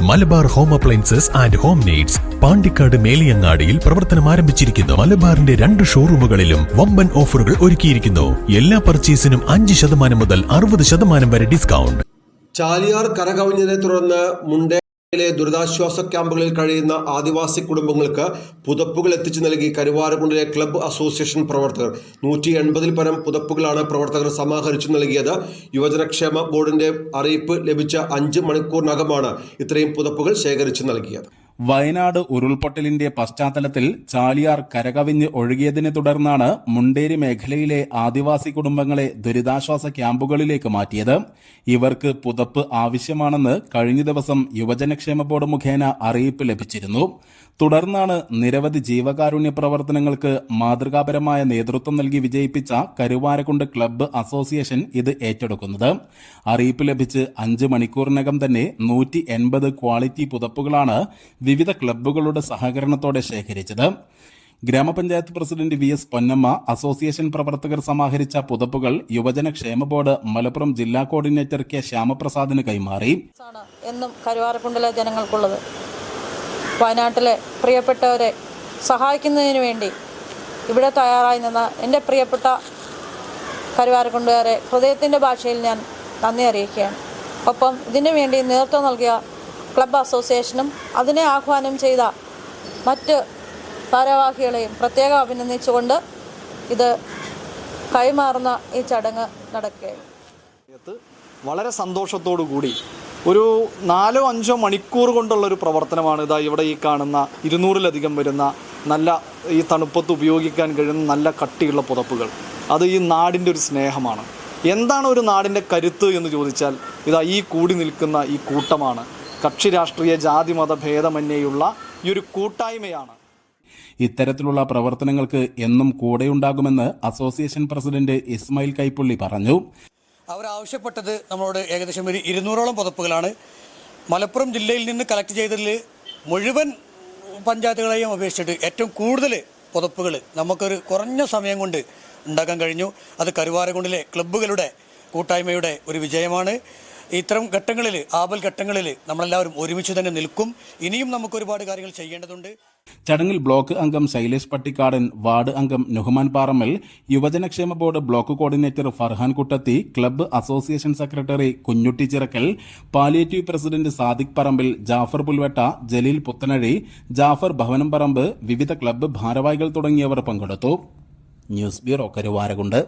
Malabar home appliances and home needs Pandikkad മേലിയങ്ങാടിയിൽ പ്രവർത്തനം ആരംഭിച്ചിരിക്കുന്നു. മലബാറിന്റെ 2 ഷോറൂമുകളിലും വമ്പൻ ഓഫറുകൾ ഒരുക്കിയിരിക്കുന്നു. എല്ലാ പർച്ചേസിനും 5% മുതൽ 60% വരെ ഡിസ്കൗണ്ട്. ചാലിയാർ കരകവിഞ്ഞതിനെ തുടർന്ന് മുണ്ടയിലെ ദുരിതാശ്വാസ ക്യാമ്പുകളിൽ കഴിയുന്ന ആദിവാസി കുടുംബങ്ങൾക്ക് പുതപ്പുകൾ എത്തിച്ചു നൽകി കരുവാരക്കുണ്ടിലെ ക്ലബ്ബ് അസോസിയേഷൻ പ്രവർത്തകർ. 180-ൽ പരം പുതപ്പുകളാണ് പ്രവർത്തകർ സമാഹരിച്ചു നൽകിയത്. യുവജനക്ഷേമ ബോർഡിന്റെ അറിയിപ്പ് ലഭിച്ച 5 മണിക്കൂറിനകമാണ് ഇത്രയും പുതപ്പുകൾ ശേഖരിച്ചു നൽകിയത്. വയനാട് ഉരുൾപൊട്ടലിന്റെ പശ്ചാത്തലത്തിൽ ചാലിയാർ കരകവിഞ്ഞ് ഒഴുകിയതിനെ തുടർന്നാണ് മുണ്ടേരി മേഖലയിലെ ആദിവാസി കുടുംബങ്ങളെ ദുരിതാശ്വാസ ക്യാമ്പുകളിലേക്ക് മാറ്റിയത്. ഇവർക്ക് പുതപ്പ് ആവശ്യമാണെന്ന് കഴിഞ്ഞ ദിവസം യുവജനക്ഷേമ ബോർഡ് മുഖേന അറിയിപ്പ് ലഭിച്ചിരുന്നു. തുടർന്നാണ് നിരവധി ജീവകാരുണ്യ പ്രവർത്തനങ്ങൾക്ക് മാതൃകാപരമായ നേതൃത്വം നൽകി വിജയിപ്പിച്ച കരുവാരക്കുണ്ട് ക്ലബ്ബ് അസോസിയേഷൻ ഇത് ഏറ്റെടുക്കുന്നത്. അറിയിപ്പ് ലഭിച്ച് 5 മണിക്കൂറിനകം തന്നെ 180 ക്വാളിറ്റി പുതപ്പുകളാണ് വിവിധ ക്ലബ്ബുകളുടെ സഹകരണത്തോടെ ശേഖരിച്ചത്. ഗ്രാമപഞ്ചായത്ത് പ്രസിഡന്റ് VS പൊന്നമ്മ, അസോസിയേഷൻ പ്രവർത്തകർ സമാഹരിച്ച പുതപ്പുകൾ യുവജനക്ഷേമ ബോർഡ് മലപ്പുറം ജില്ലാ കോർഡിനേറ്റർ K ശ്യാമപ്രസാദിന് കൈമാറി. എന്നും കരുവാരക്കുണ്ടിലെ ജനങ്ങൾക്കുള്ളത് വയനാട്ടിലെ പ്രിയപ്പെട്ടവരെ സഹായിക്കുന്നതിന് വേണ്ടി ഇവിടെ തയ്യാറായി നിന്ന എൻ്റെ പ്രിയപ്പെട്ട കരുവാരക്കുണ്ടുകാരെ ഹൃദയത്തിൻ്റെ ഭാഷയിൽ ഞാൻ നന്ദി അറിയിക്കുകയാണ്. ഒപ്പം ഇതിനു വേണ്ടി നേതൃത്വം നൽകിയ ക്ലബ്ബ് അസോസിയേഷനും അതിനെ ആഹ്വാനം ചെയ്ത മറ്റ് ഭാരവാഹികളെയും പ്രത്യേകം അഭിനന്ദിച്ചുകൊണ്ട് ഇത് കൈമാറുന്ന ഈ ചടങ്ങ് നടക്കുകയാണ്. വളരെ സന്തോഷത്തോടു കൂടി ഒരു 4-5 മണിക്കൂർ കൊണ്ടുള്ളൊരു പ്രവർത്തനമാണ് ഇതാ ഇവിടെ ഈ കാണുന്ന 200-ലധികം വരുന്ന നല്ല ഈ തണുപ്പത്ത് ഉപയോഗിക്കാൻ കഴിയുന്ന നല്ല കട്ടിയുള്ള പുതപ്പുകൾ. അത് ഈ നാടിൻ്റെ ഒരു സ്നേഹമാണ്. എന്താണ് ഒരു നാടിൻ്റെ കരുത്ത് എന്ന് ചോദിച്ചാൽ ഇതാ ഈ കൂടി നിൽക്കുന്ന ഈ കൂട്ടമാണ്. കക്ഷി രാഷ്ട്രീയ ജാതി മത ഭേദമന്യേയുള്ള ഈ ഒരു കൂട്ടായ്മയാണ്. ഇത്തരത്തിലുള്ള പ്രവർത്തനങ്ങൾക്ക് എന്നും കൂടെയുണ്ടാകുമെന്ന് അസോസിയേഷൻ പ്രസിഡന്റ് ഇസ്മായിൽ കൈപ്പുള്ളി പറഞ്ഞു. അവരാവശ്യപ്പെട്ടത് നമ്മളോട് ഏകദേശം ഒരു 200ഓളം പുതപ്പുകളാണ്. മലപ്പുറം ജില്ലയിൽ നിന്ന് കളക്ട് ചെയ്തതിൽ മുഴുവൻ പഞ്ചായത്തുകളെയും അപേക്ഷിച്ചിട്ട് ഏറ്റവും കൂടുതൽ പുതപ്പുകൾ നമുക്കൊരു കുറഞ്ഞ സമയം കൊണ്ട് ഉണ്ടാക്കാൻ കഴിഞ്ഞു. അത് കരുവാരക്കുണ്ടിലെ ക്ലബ്ബുകളുടെ കൂട്ടായ്മയുടെ ഒരു വിജയമാണ്. ഇത്തരം ഘട്ടങ്ങളിൽ, ആപൽ ഘട്ടങ്ങളിൽ നമ്മളെല്ലാവരും ഒരുമിച്ച് തന്നെ നിൽക്കും. ഇനിയും നമുക്ക് ഒരുപാട് കാര്യങ്ങൾ ചെയ്യേണ്ടതുണ്ട്. ചടങ്ങിൽ ബ്ലോക്ക് അംഗം ശൈലേഷ് പട്ടിക്കാടൻ, വാർഡ് അംഗം നുഹ്മാൻ പാറമ്മൽ, യുവജനക്ഷേമ board block coordinator Farhan Kuttathi, club association secretary Kunjutty Chirakkal, palliative president Sadiq Parambil, Jafar Pulvatta, Jaleel Puthanazhi, Jafar ഭവനം പറമ്പ്, വിവിധ ക്ലബ്ബ് ഭാരവാഹികൾ തുടങ്ങിയവർ പങ്കെടുത്തു. News bureau, Karuvarakundu.